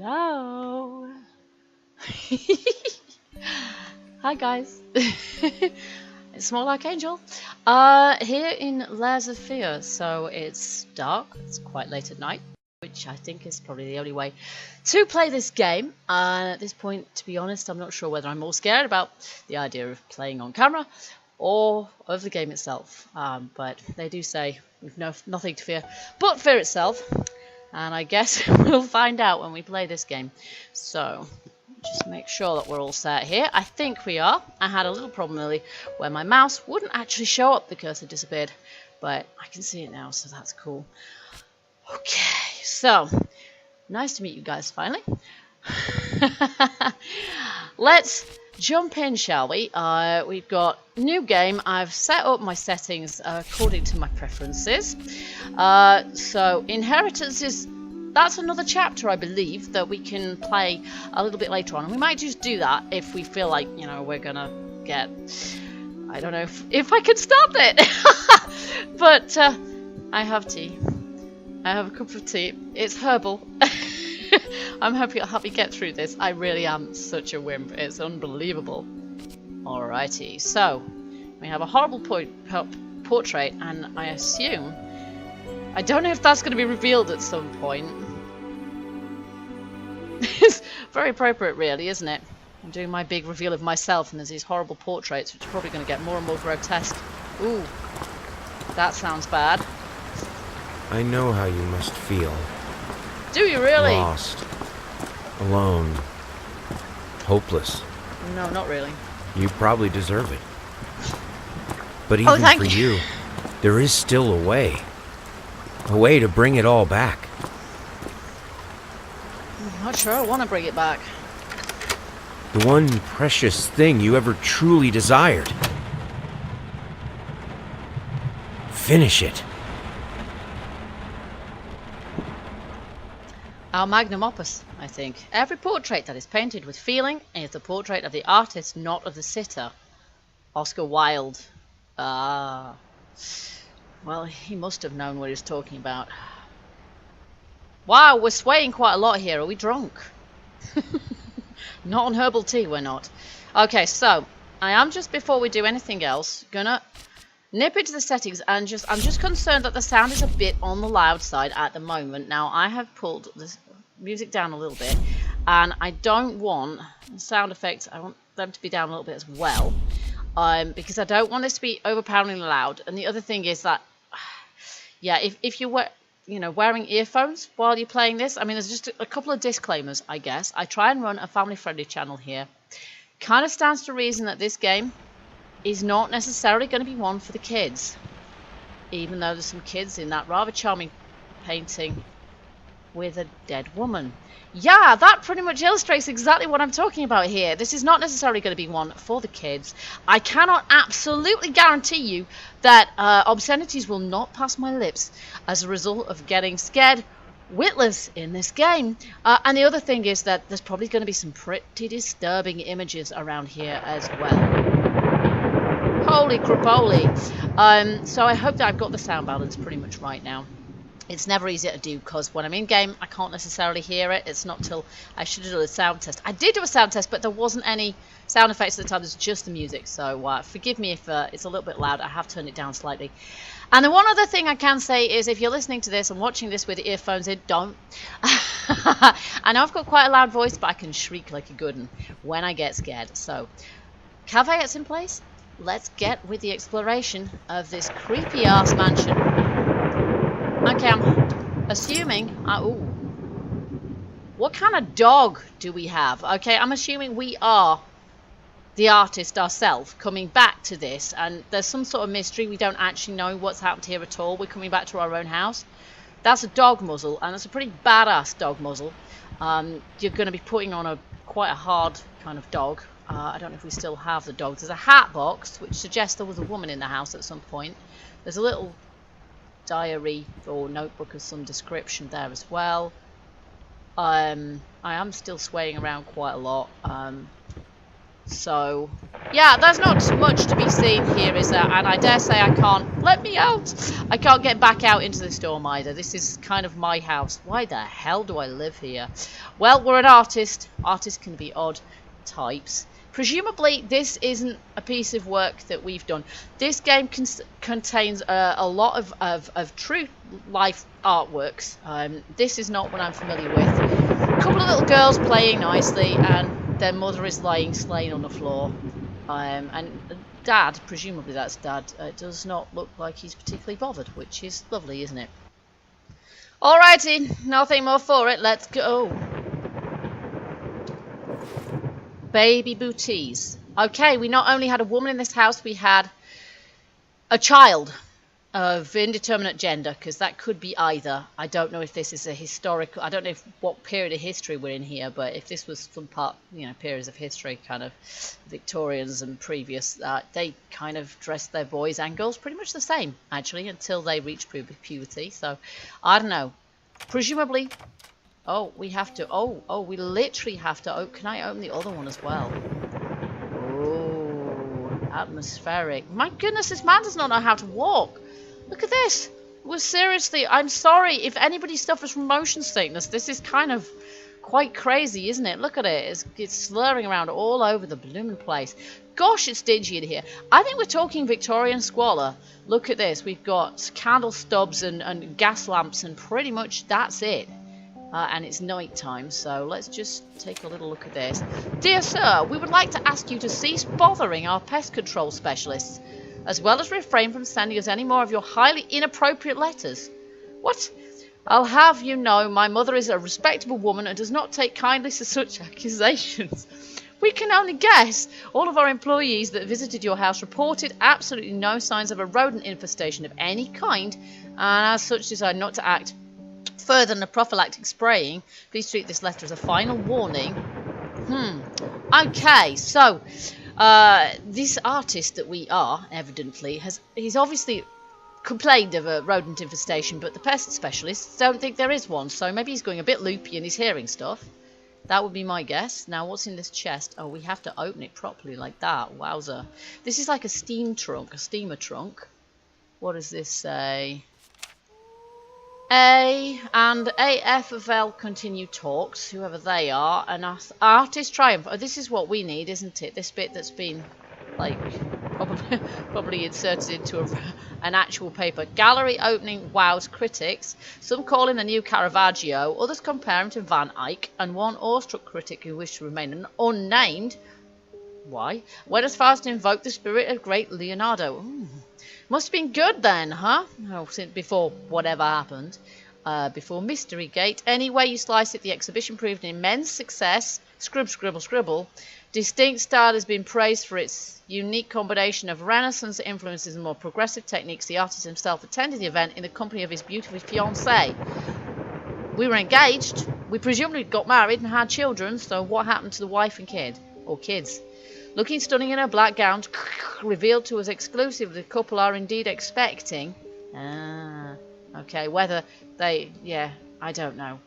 Hello. Hi guys. It's more like Angel. Here in Lairs of Fear, so it's dark, it's quite late at night, which I think is probably the only way to play this game. And at this point, to be honest, I'm not sure whether I'm more scared about the idea of playing on camera or of the game itself. But they do say we've nothing to fear but fear itself. And I guess we'll find out when we play this game. So, just make sure that we're all set here. I think we are. I had a little problem early where my mouse wouldn't actually show up. The cursor disappeared. But I can see it now, so that's cool. Okay, so, nice to meet you guys finally. Let's jump in, shall we? We've got new game. I've set up my settings according to my preferences. So inheritances, that's another chapter, I believe, that we can play a little bit later on. And we might just do that if we feel like, you know, we're gonna get, I don't know if I can stop it. But I have tea. I have a cup of tea. It's herbal. I'm happy I'll help you get through this. I really am such a wimp. It's unbelievable. Alrighty, so we have a horrible portrait, and I assume... I don't know if that's going to be revealed at some point. It's very appropriate, really, isn't it? I'm doing my big reveal of myself, and there's these horrible portraits, which are probably going to get more and more grotesque. Ooh, that sounds bad. I know how you must feel. Do you really? Lost. Alone. Hopeless. No, not really. You probably deserve it. But even for you, there is still a way. A way to bring it all back. I'm not sure I want to bring it back. The one precious thing you ever truly desired. Finish it. Our magnum opus, I think. Every portrait that is painted with feeling is the portrait of the artist, not of the sitter. Oscar Wilde. Ah. Well, he must have known what he was talking about. Wow, we're swaying quite a lot here. Are we drunk? Not on herbal tea, we're not. Okay, so, I am just, before we do anything else, gonna nip into the settings and I'm just concerned that the sound is a bit on the loud side at the moment. Now, I have pulled the music down a little bit, and I don't want sound effects, I want them to be down a little bit as well, because I don't want this to be overpoweringly loud. And the other thing is that, yeah, if you're wearing earphones while you're playing this, I mean, there's just a couple of disclaimers, I guess. I try and run a family-friendly channel here. Kind of stands to reason that this game is not necessarily going to be one for the kids, even though there's some kids in that rather charming painting with a dead woman. Yeah, that pretty much illustrates exactly what I'm talking about here. This is not necessarily going to be one for the kids. I cannot absolutely guarantee you that obscenities will not pass my lips as a result of getting scared witless in this game. And the other thing is that there's probably going to be some pretty disturbing images around here as well. Holy crapoly. So I hope that I've got the sound balance pretty much right now. It's never easy to do because when I'm in game I can't necessarily hear it. It's not till I should do a sound test. I did do a sound test, but there wasn't any sound effects at the time. There's just the music. So forgive me if it's a little bit loud. I have turned it down slightly. And the one other thing I can say is if you're listening to this and watching this with earphones in, don't. I know I've got quite a loud voice, but I can shriek like a good one when I get scared. So caveats in place. Let's get with the exploration of this creepy ass mansion. Okay, I'm assuming... ooh. What kind of dog do we have? Okay, I'm assuming we are the artist ourselves coming back to this. And there's some sort of mystery. We don't actually know what's happened here at all. We're coming back to our own house. That's a dog muzzle. And it's a pretty badass dog muzzle. You're going to be putting on quite a hard kind of dog. I don't know if we still have the dog. There's a hat box, which suggests there was a woman in the house at some point. There's a little diary or notebook of some description there as well. I am still swaying around quite a lot. So, yeah, there's not much to be seen here, is there? And I dare say I can't... Let me out! I can't get back out into the storm either. This is kind of my house. Why the hell do I live here? Well, we're an artist. Artists can be odd types. Presumably, this isn't a piece of work that we've done. This game contains a lot of true life artworks. This is not what I'm familiar with. A couple of little girls playing nicely, and their mother is lying slain on the floor. And Dad, presumably that's Dad, does not look like he's particularly bothered, which is lovely, isn't it? Alrighty, nothing more for it. Let's go. Baby booties. Okay, we not only had a woman in this house, we had a child of indeterminate gender, because that could be either. I don't know if this is a historical... I don't know what period of history we're in here, but if this was some part, periods of history, kind of Victorians and previous, they kind of dressed their boys and girls pretty much the same, actually, until they reached puberty. So, I don't know. Presumably... Oh, we have to... Oh, we literally have to... Oh, can I open the other one as well? Oh, atmospheric. My goodness, this man does not know how to walk. Look at this. Well, seriously, I'm sorry if anybody suffers from motion sickness. This is kind of quite crazy, isn't it? Look at it. It's slurring around all over the blooming place. Gosh, it's dingy in here. I think we're talking Victorian squalor. Look at this. We've got candle stubs and gas lamps, and pretty much that's it. And it's night time, so let's just take a little look at this. Dear sir, we would like to ask you to cease bothering our pest control specialists, as well as refrain from sending us any more of your highly inappropriate letters. What? I'll have you know my mother is a respectable woman and does not take kindly to such accusations. We can only guess. All of our employees that visited your house reported absolutely no signs of a rodent infestation of any kind, and as such decided not to act further than a prophylactic spraying. Please treat this letter as a final warning. Okay, so this artist that we are, evidently, he's obviously complained of a rodent infestation, but the pest specialists don't think there is one, so maybe he's going a bit loopy and he's hearing stuff. That would be my guess. Now, what's in this chest? Oh, we have to open it properly like that. Wowza. This is like a steamer trunk. What does this say? A and AFL continue talks, whoever they are, and artist triumph. Oh, this is what we need, isn't it? This bit that's been, like, probably inserted into an actual paper. Gallery opening wows critics. Some call him the new Caravaggio, others compare him to Van Eyck, and one awestruck critic who wished to remain unnamed, why, went as far as to invoke the spirit of great Leonardo. Ooh. Must have been good then, huh? Oh, since before whatever happened. Before Mystery Gate. Any way you slice it, the exhibition proved an immense success. Scribble. Distinct style has been praised for its unique combination of Renaissance influences and more progressive techniques. The artist himself attended the event in the company of his beautiful fiancée. We were engaged. We presumably got married and had children. So what happened to the wife and kid? Or kids? Looking stunning in her black gown, revealed to us exclusively the couple are indeed expecting. Okay, whether they... Yeah, I don't know.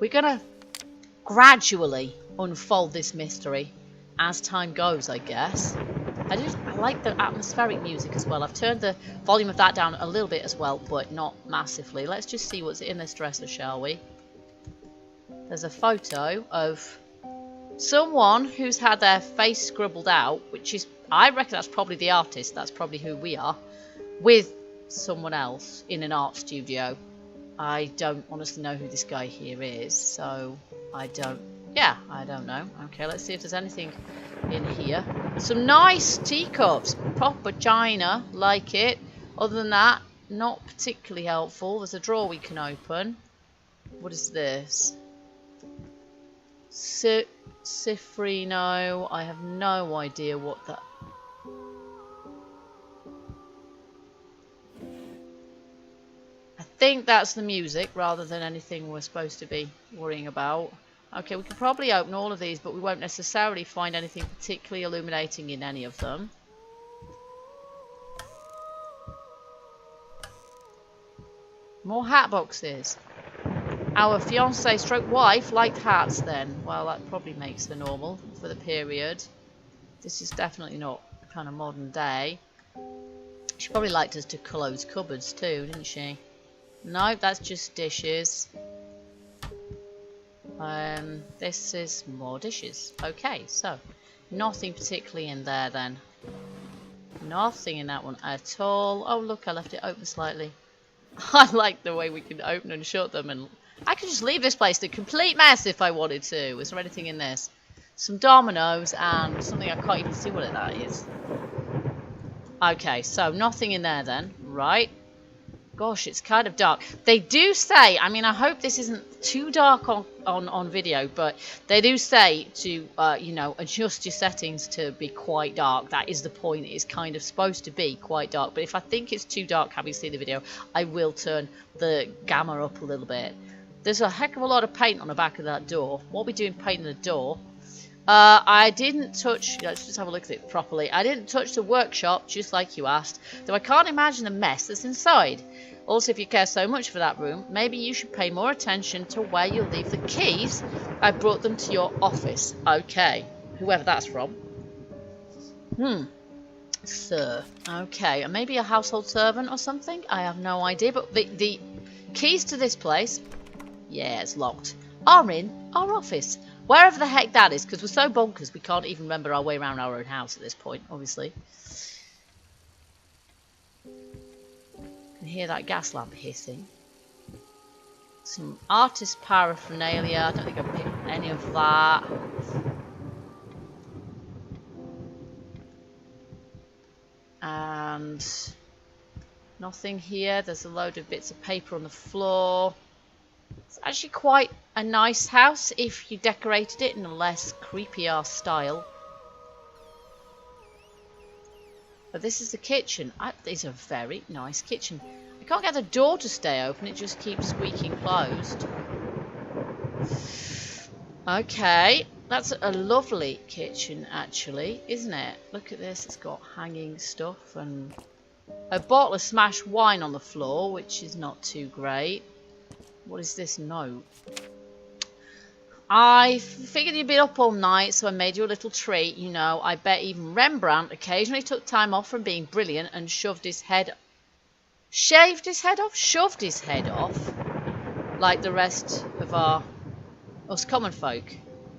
We're going to gradually unfold this mystery as time goes, I guess. I like the atmospheric music as well. I've turned the volume of that down a little bit as well, but not massively. Let's just see what's in this dresser, shall we? There's a photo of someone who's had their face scribbled out, which is, I reckon that's probably the artist, that's probably who we are, with someone else in an art studio. I don't honestly know who this guy here is, so I don't know. Okay, let's see if there's anything in here. Some nice teacups, proper china, like it. Other than that, not particularly helpful. There's a drawer we can open. What is this? Cifrino. I have no idea what that... I think that's the music rather than anything we're supposed to be worrying about. Okay, we can probably open all of these, but we won't necessarily find anything particularly illuminating in any of them. More hat boxes. Our fiancée stroke wife liked hats then. Well, that probably makes her normal for the period. This is definitely not kind of modern day. She probably liked us to close cupboards too, didn't she? No, that's just dishes. This is more dishes. Okay, so nothing particularly in there then. Nothing in that one at all. Oh look, I left it open slightly. I like the way we can open and shut them, and I could just leave this place a complete mess if I wanted to. Is there anything in this? Some dominoes and something I can't even see what that is. Okay, so nothing in there then. Right. Gosh, it's kind of dark. They do say, I mean, I hope this isn't too dark on video, but they do say to, you know, adjust your settings to be quite dark. That is the point. It is kind of supposed to be quite dark. But if I think it's too dark having seen the video, I will turn the gamma up a little bit. There's a heck of a lot of paint on the back of that door. What are we doing painting the door? I didn't touch, let's just have a look at it properly. I didn't touch the workshop, just like you asked, though I can't imagine the mess that's inside. Also, if you care so much for that room, maybe you should pay more attention to where you leave the keys. I brought them to your office. Okay, whoever that's from. Sir. Okay, and maybe a household servant or something? I have no idea, but the keys to this place, yeah, it's locked, are in our office. Wherever the heck that is, because we're so bonkers we can't even remember our way around our own house at this point, obviously. You can hear that gas lamp hissing. Some artist paraphernalia. I don't think I picked any of that. And nothing here. There's a load of bits of paper on the floor. It's actually quite a nice house if you decorated it in a less creepy-ass style. But this is the kitchen. It's a very nice kitchen. I can't get the door to stay open. It just keeps squeaking closed. Okay. That's a lovely kitchen, actually, isn't it? Look at this. It's got hanging stuff and a bottle of smashed wine on the floor, which is not too great. What is this note? I figured you'd been up all night, so I made you a little treat. You know, I bet even Rembrandt occasionally took time off from being brilliant and shoved his head... Shaved his head off? Shoved his head off. Like the rest of us common folk.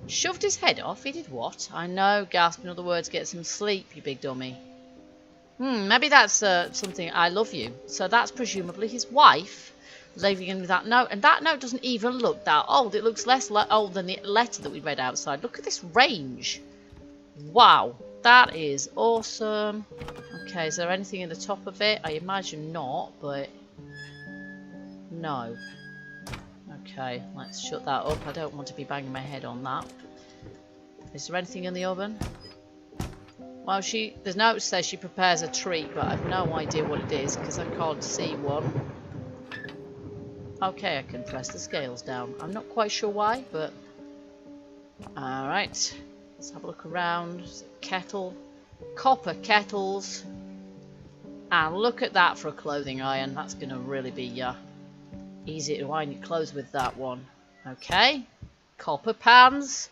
Shoved his head off? He did what? I know, gasp, in other words, get some sleep, you big dummy. Maybe that's something, I love you. So that's presumably his wife. Leaving him with that note, and that note doesn't even look that old. It looks less old than the letter that we read outside. Look at this range. Wow, that is awesome. Okay, is there anything in the top of it? I imagine not, but no. Okay, let's shut that up. I don't want to be banging my head on that. Is there anything in the oven? Well, the note says she prepares a treat, but I've no idea what it is because I can't see one. Okay, I can press the scales down. I'm not quite sure why, but... Alright. Let's have a look around. Kettle. Copper kettles. And look at that for a clothing iron. That's going to really be easy to iron your clothes with that one. Okay. Copper pans.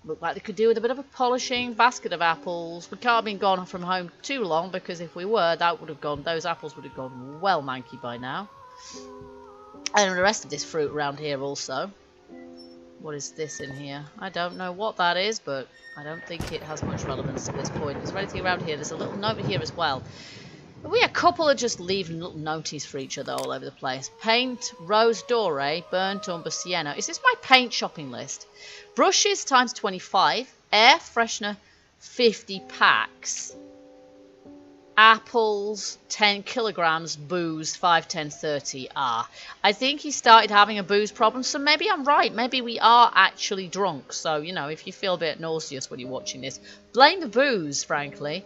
Look like they could do with a bit of a polishing. Basket of apples. We can't have been gone from home too long, because if we were, those apples would have gone well manky by now. And the rest of this fruit around here also. What is this in here? I don't know what that is, but I don't think it has much relevance at this point. Is there anything around here? There's a little note here as well. We a couple are just leaving little noties for each other all over the place. Paint, rose doré, burnt umber sienna. Is this my paint shopping list? Brushes times 25. Air freshener 50 packs. Apples, 10 kilograms, booze, 5, 10, 30. I think he started having a booze problem, so maybe I'm right. Maybe we are actually drunk. So, you know, if you feel a bit nauseous when you're watching this, blame the booze, frankly.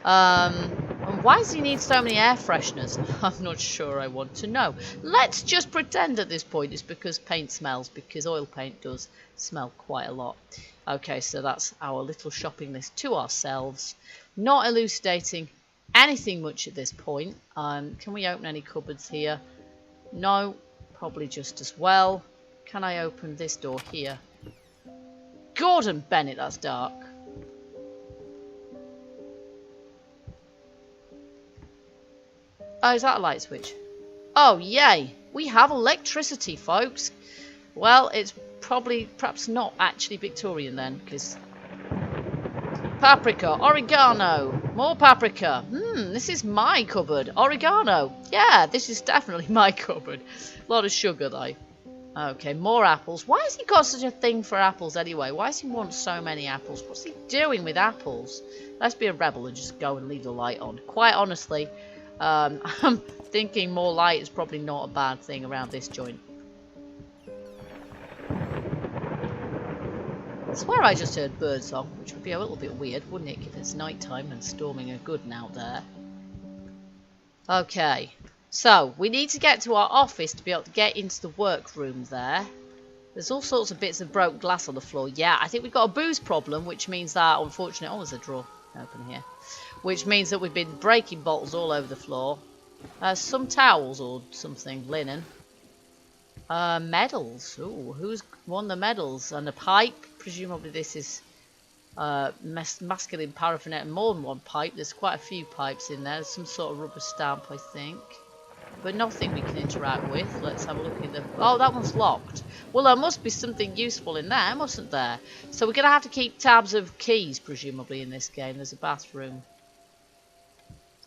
And why does he need so many air fresheners? I'm not sure I want to know. Let's just pretend at this point it's because paint smells, because oil paint does smell quite a lot. Okay, so that's our little shopping list to ourselves. Not elucidating anything much at this point. Can we open any cupboards here? No, probably just as well. Can I open this door here? Gordon Bennett, that's dark. Oh, is that a light switch? Oh, yay. We have electricity, folks. Well, it's perhaps not actually Victorian then, because... Paprika, oregano, more paprika. This is my cupboard. Oregano. Yeah, this is definitely my cupboard. A lot of sugar, though. Okay, more apples. Why has he got such a thing for apples anyway? Why does he want so many apples? What's he doing with apples? Let's be a rebel and just go and leave the light on. Quite honestly, I'm thinking more light is probably not a bad thing around this joint. I swear I just heard birdsong, which would be a little bit weird, wouldn't it, if it's night time and storming a good out there. Okay, so we need to get to our office to be able to get into the workroom there. There's all sorts of bits of broken glass on the floor. Yeah, I think we've got a booze problem, which means that, unfortunately... Oh, there's a drawer open here. Which means that we've been breaking bottles all over the floor. Some towels or something, linen. Medals. Ooh, who's won the medals? And a pipe. Presumably this is masculine paraphernalia. More than one pipe. There's quite a few pipes in there. There's some sort of rubber stamp, I think. But nothing we can interact with. Let's have a look in the... Oh, that one's locked. Well, there must be something useful in there, mustn't there? So we're going to have to keep tabs of keys, presumably, in this game. There's a bathroom.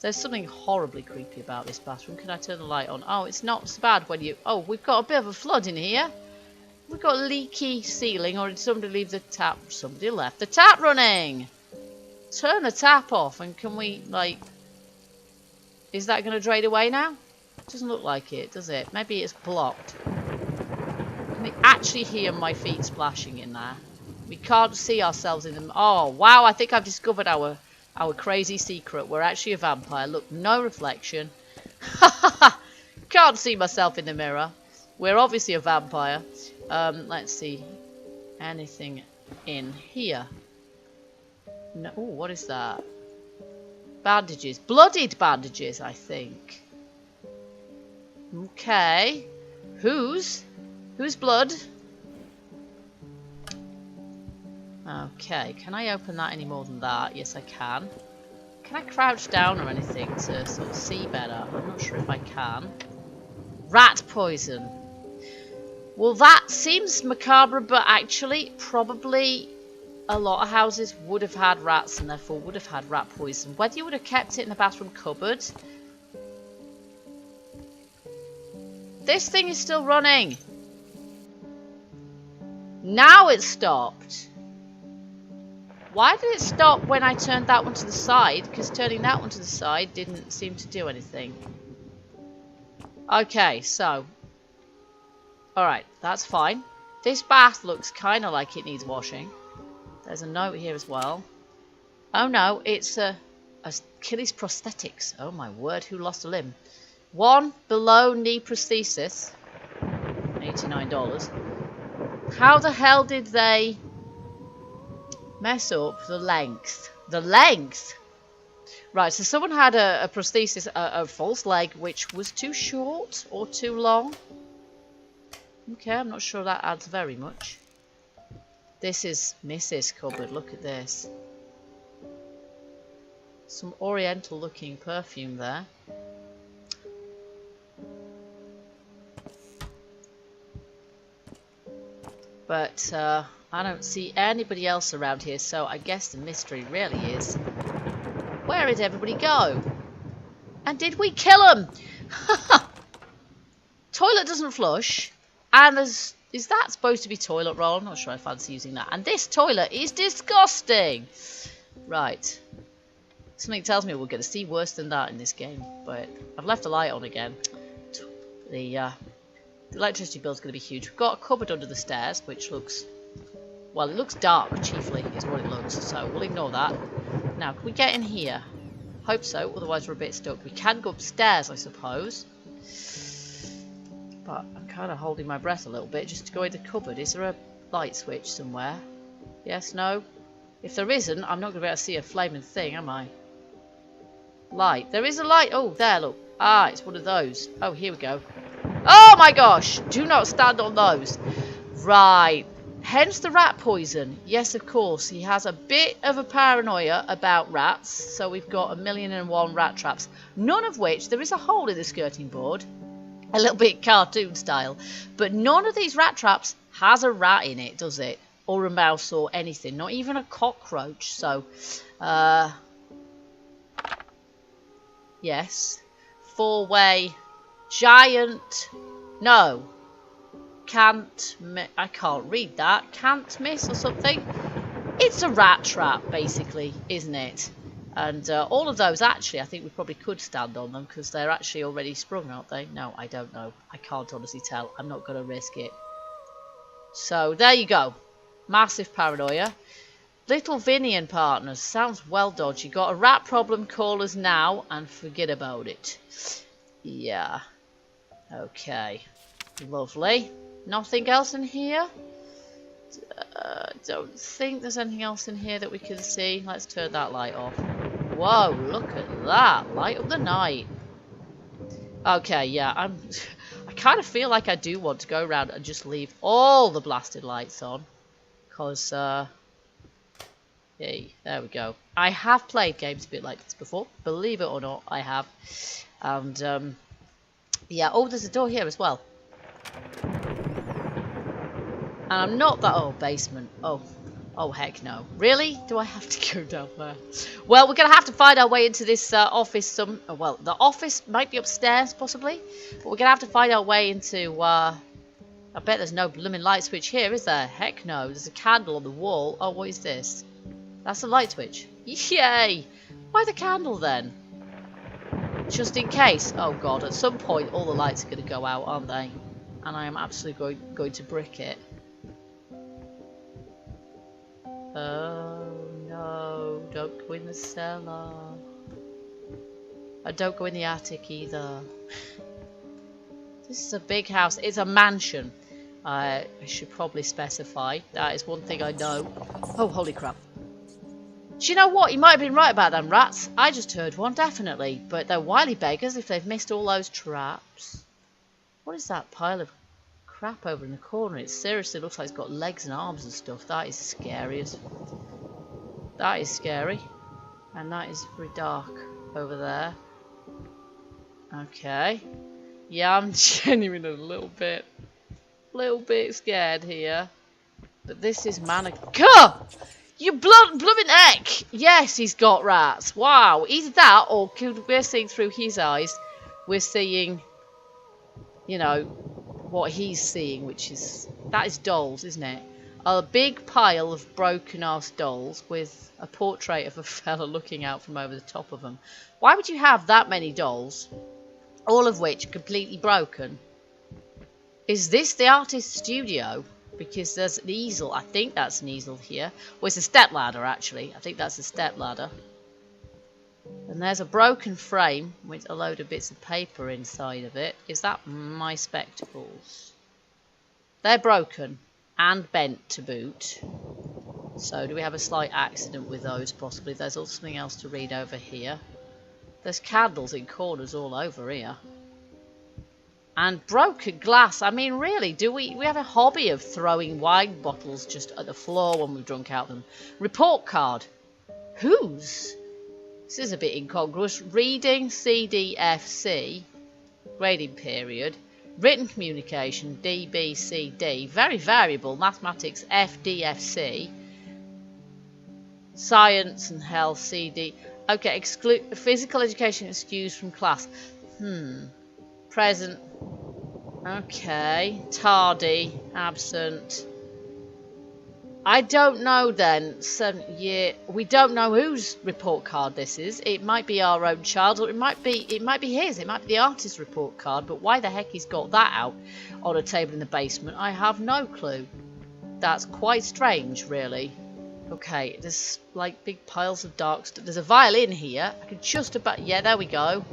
There's something horribly creepy about this bathroom. Can I turn the light on? Oh, it's not so bad when you... Oh, we've got a bit of a flood in here. We've got a leaky ceiling, or did somebody leave the tap? Somebody left the tap running! Turn the tap off, and can we, like... Is that going to drain away now? Doesn't look like it, does it? Maybe it's blocked. Can we actually hear my feet splashing in there? We can't see ourselves in them. Oh, wow, I think I've discovered our crazy secret. We're actually a vampire. Look, no reflection. Can't see myself in the mirror. We're obviously a vampire. Let's see. Anything in here? No. Ooh, what is that? Bandages. Bloodied bandages, I think. Okay. Whose blood? Okay, can I open that any more than that? Yes, I can. Can I crouch down or anything to sort of see better? I'm not sure if I can. Rat poison. Well, that seems macabre, but actually, probably a lot of houses would have had rats and therefore would have had rat poison. Whether you would have kept it in the bathroom cupboard... This thing is still running. Now it's stopped. Why did it stop when I turned that one to the side? Because turning that one to the side didn't seem to do anything. Okay, so. Alright, that's fine. This bath looks kind of like it needs washing. There's a note here as well. Oh no, it's Achilles prosthetics. Oh my word, who lost a limb? One below knee prosthesis. $89. How the hell did they mess up the length? The length? Right, so someone had a prosthesis, a false leg, which was too short or too long. Okay, I'm not sure that adds very much. This is Mrs. Cupboard. Look at this. Some oriental looking perfume there. But I don't see anybody else around here, so I guess the mystery really is, where did everybody go? And did we kill them? Toilet doesn't flush, and is that supposed to be toilet roll? I'm not sure I fancy using that. And this toilet is disgusting. Right. Something tells me we're going to see worse than that in this game, but I've left the light on again. The electricity bill is going to be huge. We've got a cupboard under the stairs, which looks... Well, it looks dark, chiefly, is what it looks. So we'll ignore that. Now, can we get in here? Hope so, otherwise we're a bit stuck. We can go upstairs, I suppose. But I'm kind of holding my breath a little bit just to go in the cupboard. Is there a light switch somewhere? Yes, no? If there isn't, I'm not going to be able to see a flaming thing, am I? Light. There is a light. Oh, there, look. Ah, it's one of those. Oh, here we go. Oh my gosh! Do not stand on those. Right. Hence the rat poison. Yes, of course. He has a bit of a paranoia about rats. So we've got 1,000,001 rat traps. None of which, there is a hole in the skirting board. A little bit cartoon style. But none of these rat traps has a rat in it, does it? Or a mouse or anything. Not even a cockroach. So, yes. 4-way giant. No. I can't read that. Can't miss or something. It's a rat trap, basically, isn't it? And all of those, actually, I think we probably could stand on them because they're actually already sprung, aren't they? No, I don't know. I can't honestly tell. I'm not going to risk it. So, there you go. Massive paranoia. Little Vinny and partners. Sounds well dodgy. Got a rat problem, call us now and forget about it. Yeah. Okay. Lovely. Nothing else in here? Don't think there's anything else in here that we can see. Let's turn that light off. Whoa, look at that. Light of the night. Okay, yeah, I kind of feel like I do want to go around and just leave all the blasted lights on. Because, hey, there we go. I have played games a bit like this before. Believe it or not, I have. And, yeah, oh, there's a door here as well. And I'm not that... Oh, basement. Oh, heck no. Really? Do I have to go down there? Well, we're going to have to find our way into this office. Well, the office might be upstairs, possibly. But we're going to have to find our way into... I bet there's no blooming light switch here, is there? Heck no. There's a candle on the wall. Oh, what is this? That's a light switch. Yay! Why the candle, then? Just in case. Oh, God. At some point, all the lights are going to go out, aren't they? And I am absolutely going to brick it. Oh no, don't go in the cellar. And don't go in the attic either. This is a big house. It's a mansion. I should probably specify. That is one thing I know. Oh, holy crap. Do you know what? You might have been right about them rats. I just heard one, definitely. But they're wily beggars if they've missed all those traps. What is that pile of crap over in the corner? It seriously looks like it's got legs and arms and stuff. That is scary. That is scary. And that is very dark over there. Okay. Yeah, I'm genuinely a little bit scared here. But this is Gah! You blooming heck! Yes, he's got rats. Wow. Either that or we're seeing through his eyes. We're seeing, you know, what he's seeing, which is... That is dolls, isn't it? A big pile of broken-ass dolls with a portrait of a fella looking out from over the top of them. Why would you have that many dolls, all of which completely broken? Is this the artist's studio? Because there's an easel. I think that's an easel here. Well, it's a step ladder, actually. I think that's a step ladder. And there's a broken frame with a load of bits of paper inside of it. Is that my spectacles? They're broken and bent to boot. So do we have a slight accident with those possibly? There's also something else to read over here. There's candles in corners all over here. And broken glass. I mean, really, do we have a hobby of throwing wine bottles just at the floor when we've drunk out them? Report card. Whose? This is a bit incongruous. Reading CDFC. Grading period. Written communication DBCD. Very variable. Mathematics FDFC. Science and health CD. Okay, exclude physical education excused from class. Present. Okay. Tardy. Absent. I don't know then. 7 year. We don't know whose report card this is. It might be our own child, or it might be his. It might be the artist's report card. But why the heck he's got that out on a table in the basement? I have no clue. That's quite strange, really. Okay, there's like big piles of dark stuff. There's a violin here. I can just about... Yeah, there we go.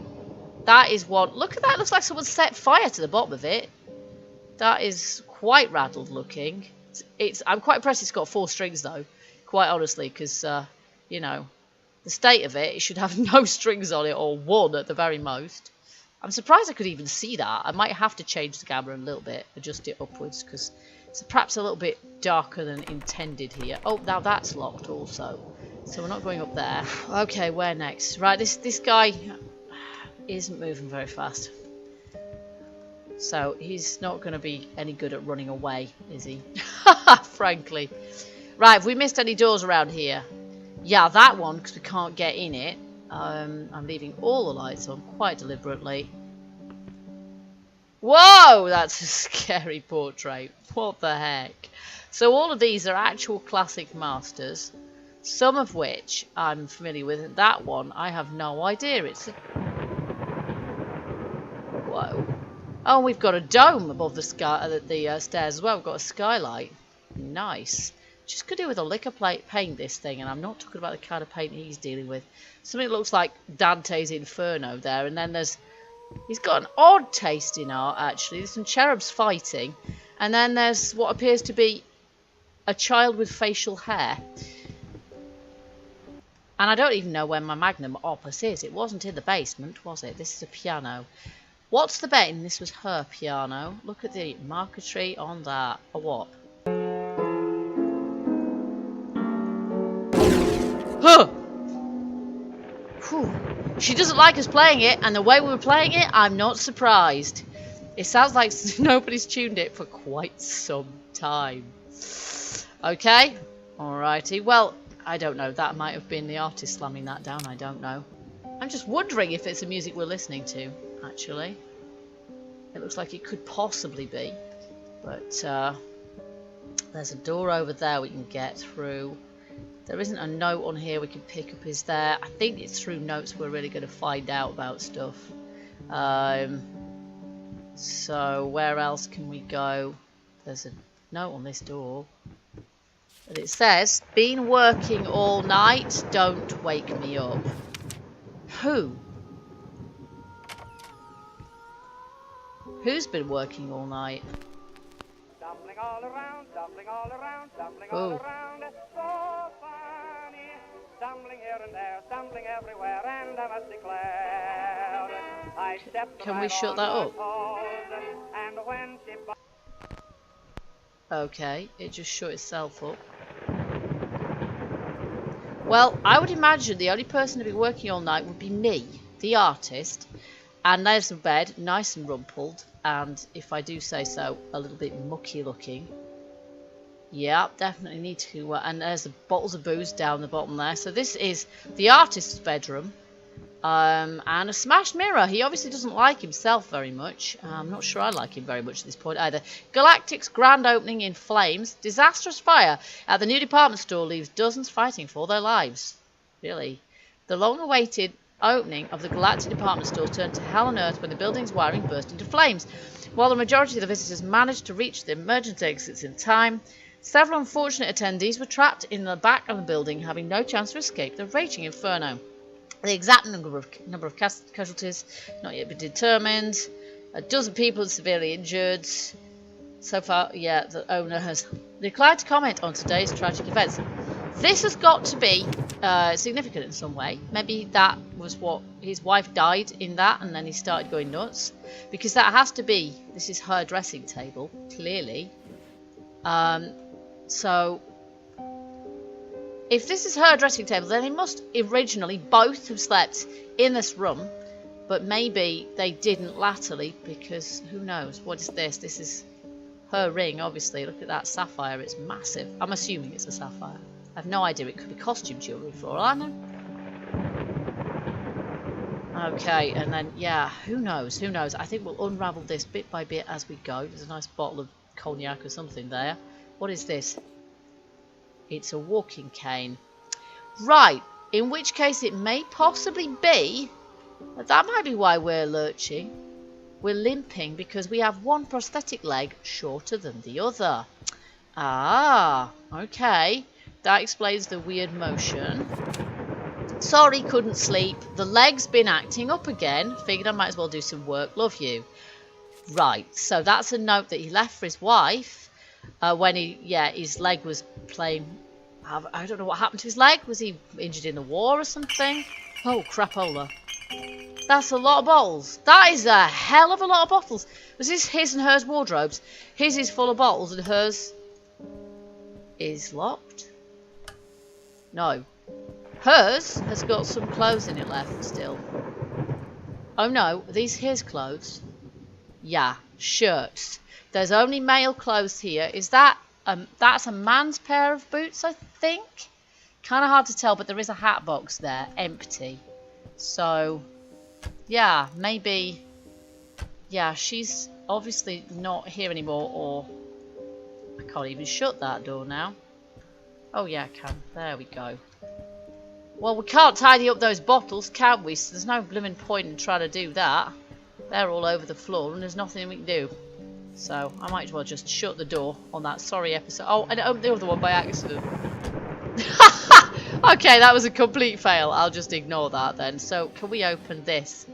That is one. Look at that. It looks like someone set fire to the bottom of it. That is quite rattled looking. I'm quite impressed it's got 4 strings, though. Quite honestly, because, you know, the state of it should have no strings on it, or 1 at the very most. I'm surprised I could even see that. I might have to change the camera a little bit, adjust it upwards, because It's perhaps a little bit darker than intended here. Oh, now that's locked also. So we're not going up there. Okay, where next? Right, this guy isn't moving very fast. So he's not going to be any good at running away, is he? Frankly. Right, have we missed any doors around here? Yeah, that one, because we can't get in it. I'm leaving all the lights on quite deliberately. Whoa, that's a scary portrait. What the heck? So all of these are actual classic masters, some of which I'm familiar with. And that one, I have no idea. It's a... Whoa. Oh, we've got a dome above the sky, the stairs as well. We've got a skylight. Nice. Just could do with a liquor plate paint this thing, and I'm not talking about the kind of paint he's dealing with. Something that looks like Dante's Inferno there, and then there's... He's got an odd taste in art, actually. There's some cherubs fighting, and then there's what appears to be a child with facial hair. And I don't even know where my magnum opus is. It wasn't in the basement, was it? This is a piano. What's the betting this was her piano? Look at the marquetry on that. A what? Huh! Whew. She doesn't like us playing it, and the way we were playing it, I'm not surprised. It sounds like nobody's tuned it for quite some time. Okay, alrighty. Well, I don't know. That might have been the artist slamming that down. I don't know. I'm just wondering if it's the music we're listening to, actually. It looks like it could possibly be. But there's a door over there we can get through. There isn't a note on here we can pick up, is there? I think it's through notes we're really going to find out about stuff. So where else can we go? There's a note on this door. But it says, been working all night, don't wake me up. Who? Who's been working all night? Stumbling all around, stumbling all around, stumbling all around, so funny. Stumbling here and there, stumbling everywhere, and I must declare, I stepped. Can we shut that up? And when she... Okay, it just shut itself up. Well, I would imagine the only person to be working all night would be me, the artist. And there's the bed, nice and rumpled, and if I do say so, a little bit mucky looking. Yeah, definitely need to. And there's the bottles of booze down the bottom there. So this is the artist's bedroom. And a smashed mirror. He obviously doesn't like himself very much. I'm not sure I like him very much at this point either. Galactic's grand opening in flames. Disastrous fire at the new department store leaves dozens fighting for their lives. Really. The long-awaited opening of the Galactic department store turned to hell on earth when the building's wiring burst into flames. While the majority of the visitors managed to reach the emergency exits in time, several unfortunate attendees were trapped in the back of the building, having no chance to escape the raging inferno. The exact number of casualties not yet been determined. A dozen people severely injured. So far, yeah, the owner has declined to comment on today's tragic events. This has got to be significant in some way. Maybe that was what his wife died in that, and then he started going nuts. Because that has to be, this is her dressing table, clearly. So, if this is her dressing table, then they must originally both have slept in this room. But maybe they didn't latterly, because who knows? What is this? This is her ring, obviously. Look at that sapphire, it's massive. I'm assuming it's a sapphire. I have no idea, it could be costume jewellery for all I know. Okay, and then, yeah, who knows, who knows. I think we'll unravel this bit by bit as we go. There's a nice bottle of cognac or something there. What is this? It's a walking cane. Right, in which case it may possibly be, that might be why we're lurching. We're limping because we have one prosthetic leg shorter than the other. Ah, okay. That explains the weird motion. Sorry, couldn't sleep. The leg's been acting up again. Figured I might as well do some work. Love you. Right, so that's a note that he left for his wife when his leg was playing. I don't know what happened to his leg. Was he injured in the war or something? Oh, crapola. That's a lot of bottles. That is a hell of a lot of bottles. Was this his and hers wardrobes? His is full of bottles and hers is locked? No. Hers has got some clothes in it left still. Oh no, are these his clothes? Yeah, shirts. There's only male clothes here. Is that that's a man's pair of boots, I think? Kind of hard to tell, but there is a hat box there, empty. So, yeah, maybe... Yeah, she's obviously not here anymore, or... I can't even shut that door now. Oh yeah, I can. There we go. Well, we can't tidy up those bottles, can we? So there's no blooming point in trying to do that. They're all over the floor and there's nothing we can do. So I might as well just shut the door on that sorry episode. Oh, and open the other one by accident. Okay, that was a complete fail. I'll just ignore that then. So can we open this?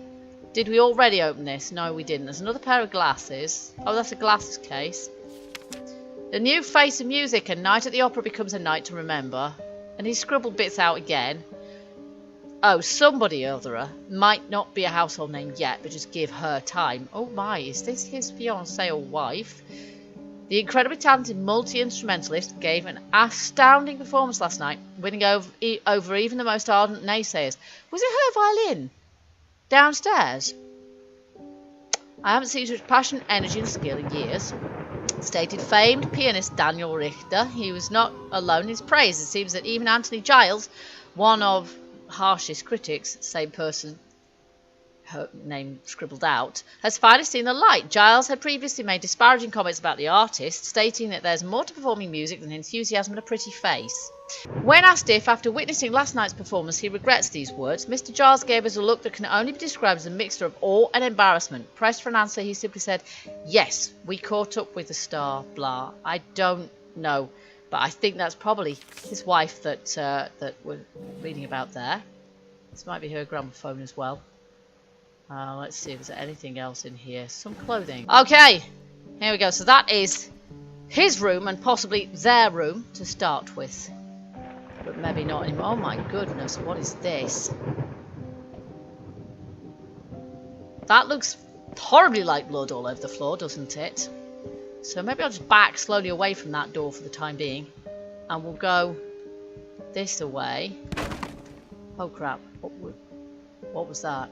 Did we already open this? No, we didn't. There's another pair of glasses. Oh, that's a glasses case. The new face of music. A night at the opera becomes a night to remember. And he scribbled bits out again. Oh, somebody or other might not be a household name yet, but just give her time. Oh my, is this his fiancée or wife? The incredibly talented multi-instrumentalist gave an astounding performance last night, winning over even the most ardent naysayers. Was it her violin? Downstairs? I haven't seen such passion, energy and skill in years. Stated famed pianist Daniel Richter. He was not alone in his praise. It seems that even Anthony Giles, one of harshest critics, same person, her name scribbled out, has finally seen the light. Giles had previously made disparaging comments about the artist, stating that there's more to performing music than enthusiasm and a pretty face. When asked if, after witnessing last night's performance, he regrets these words, Mr. Giles gave us a look that can only be described as a mixture of awe and embarrassment. Pressed for an answer, he simply said, yes, we caught up with the star, blah. I don't know, but I think that's probably his wife that we're reading about there. This might be her gramophone as well. Let's see if there's anything else in here. Some clothing. Okay, here we go. So that is his room and possibly their room to start with. But maybe not anymore. Oh my goodness, what is this? That looks horribly like blood all over the floor, doesn't it? So maybe I'll just back slowly away from that door for the time being. And we'll go this away. Oh crap, what was that?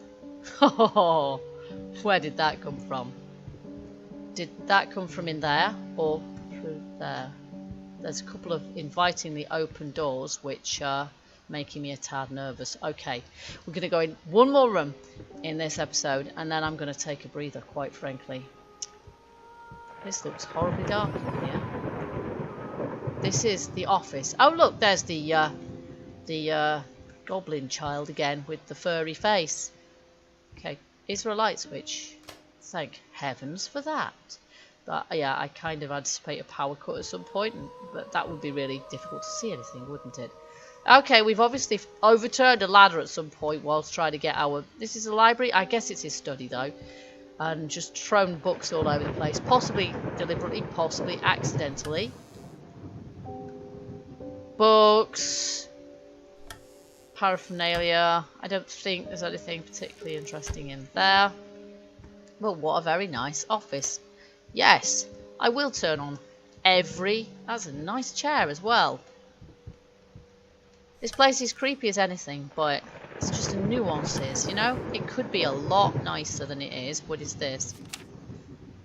Oh, where did that come from? Did that come from in there or through there? There's a couple of invitingly open doors which are making me a tad nervous. Okay, we're going to go in one more room in this episode and then I'm going to take a breather, quite frankly. This looks horribly dark in here. This is the office. Oh look, there's the goblin child again with the furry face. Okay, is there a light switch? Thank heavens for that. But yeah, I kind of anticipate a power cut at some point, but that would be really difficult to see anything, wouldn't it? Okay, we've obviously overturned a ladder at some point whilst trying to get our... This is a library? I guess it's his study though. And just thrown books all over the place. Possibly deliberately, possibly accidentally. Books. Paraphernalia. I don't think there's anything particularly interesting in there. Well, what a very nice office. Yes, I will turn on every... That's a nice chair as well. This place is creepy as anything, but it's just the nuances, you know? It could be a lot nicer than it is. What is this?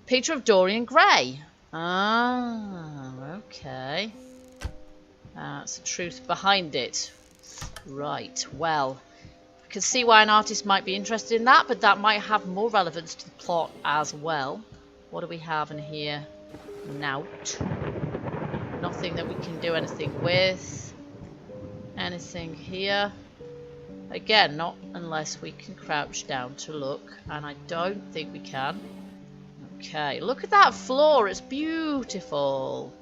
Picture of Dorian Gray. Ah, okay. That's the truth behind it. Right, well, I can see why an artist might be interested in that, but that might have more relevance to the plot as well. What do we have in here? Nout. Nothing that we can do anything with. Anything here? Again, not unless we can crouch down to look, and I don't think we can. Okay, look at that floor, it's beautiful.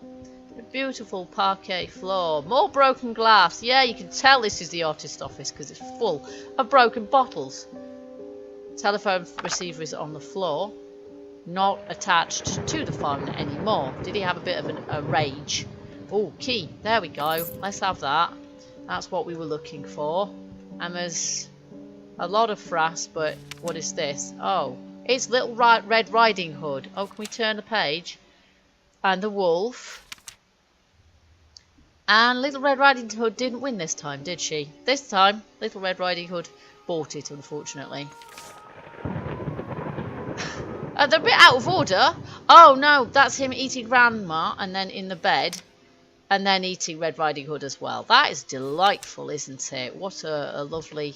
A beautiful parquet floor. More broken glass. Yeah, you can tell this is the artist's office because it's full of broken bottles. Telephone receiver is on the floor. Not attached to the phone anymore. Did he have a bit of a rage? Oh, key. There we go. Let's have that. That's what we were looking for. And there's A lot of frass, but what is this? Oh, it's Little Red Riding Hood. Oh, can we turn the page? And the wolf. And Little Red Riding Hood didn't win this time, did she? This time, Little Red Riding Hood bought it, unfortunately. They're a bit out of order. Oh no, that's him eating Grandma and then in the bed. And then eating Red Riding Hood as well. That is delightful, isn't it? What a lovely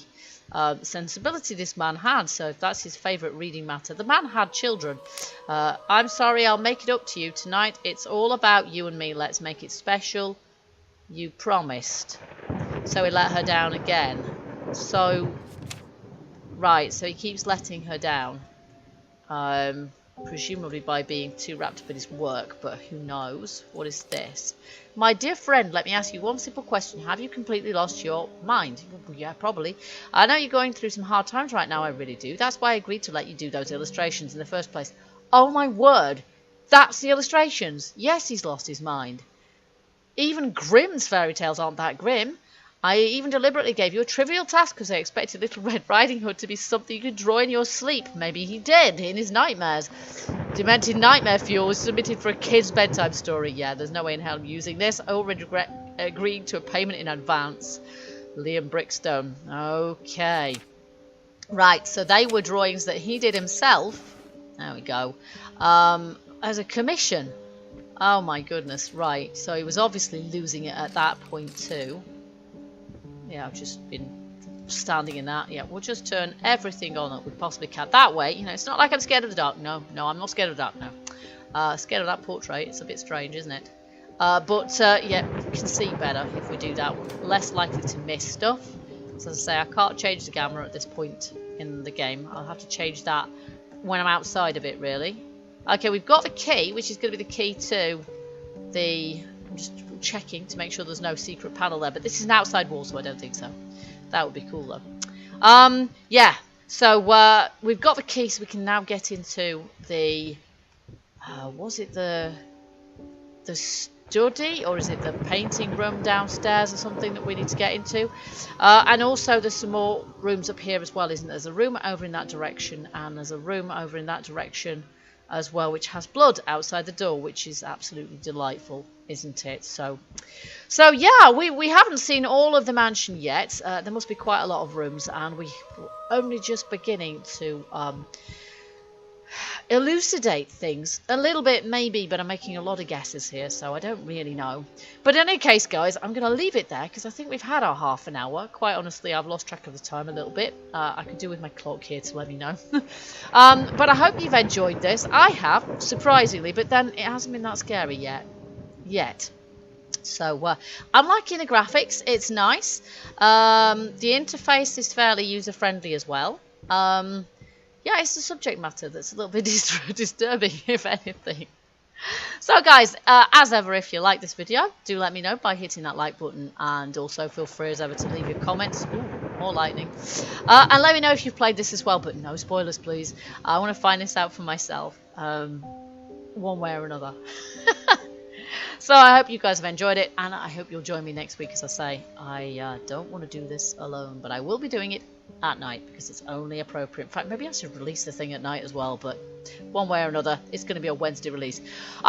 sensibility this man had. So if that's his favourite reading matter. The man had children. I'm sorry, I'll make it up to you tonight. It's all about you and me. Let's make it special. You promised. So he let her down again. So, right, so he keeps letting her down. Presumably by being too wrapped up in his work, but who knows? What is this? My dear friend, let me ask you one simple question. Have you completely lost your mind? Yeah, probably. I know you're going through some hard times right now, I really do. That's why I agreed to let you do those illustrations in the first place. Oh my word! That's the illustrations! Yes, he's lost his mind. Even Grimm's fairy tales aren't that grim. I even deliberately gave you a trivial task because I expected Little Red Riding Hood to be something you could draw in your sleep. Maybe he did, in his nightmares. Demented Nightmare Fuel was submitted for a kid's bedtime story. Yeah, there's no way in hell I'm using this. I already regret agreeing to a payment in advance. Liam Brickstone. Okay. Right, so they were drawings that he did himself. There we go. As a commission. Oh my goodness, right. So he was obviously losing it at that point too. Yeah, I've just been standing in that. Yeah, we'll just turn everything on that we possibly can. That way, you know, it's not like I'm scared of the dark. No, I'm not scared of the dark, no. Scared of that portrait. It's a bit strange, isn't it? Yeah, we can see better if we do that. We're less likely to miss stuff. So as I say, I can't change the camera at this point in the game. I'll have to change that when I'm outside of it, really. Okay, we've got the key, which is going to be the key to the... I'm just checking to make sure there's no secret panel there, but this is an outside wall, so I don't think so. That would be cool though. Yeah, so we've got the key, so we can now get into the was it the study, or is it the painting room downstairs or something that we need to get into? And also there's some more rooms up here as well, isn't there? There's a room over in that direction, and there's a room over in that direction as well, which has blood outside the door, which is absolutely delightful, isn't it? So yeah, we haven't seen all of the mansion yet. There must be quite a lot of rooms, and we're only just beginning to elucidate things a little bit, maybe, but I'm making a lot of guesses here, so I don't really know. But in any case, guys, I'm going to leave it there because I think we've had our half an hour. Quite honestly, I've lost track of the time a little bit. I could do with my clock here to let me know. But I hope you've enjoyed this. I have, surprisingly, but then it hasn't been that scary yet. So I'm liking the graphics. It's nice. The interface is fairly user-friendly as well. Yeah, it's the subject matter that's a little bit disturbing, if anything. So, guys, as ever, if you like this video, do let me know by hitting that like button, and also feel free as ever to leave your comments. Ooh, more lightning. And let me know if you've played this as well, but no spoilers, please. I want to find this out for myself, one way or another. So I hope you guys have enjoyed it, and I hope you'll join me next week. As I say, I don't want to do this alone, but I will be doing it at night because it's only appropriate. In fact, maybe I should release the thing at night as well, but one way or another, it's going to be a Wednesday release.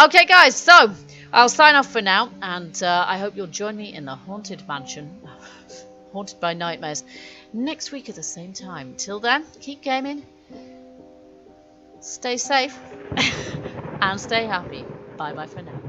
Okay, guys, so I'll sign off for now, and I hope you'll join me in the Haunted Mansion, haunted by nightmares, next week at the same time. Till then, keep gaming, stay safe, and stay happy. Bye-bye for now.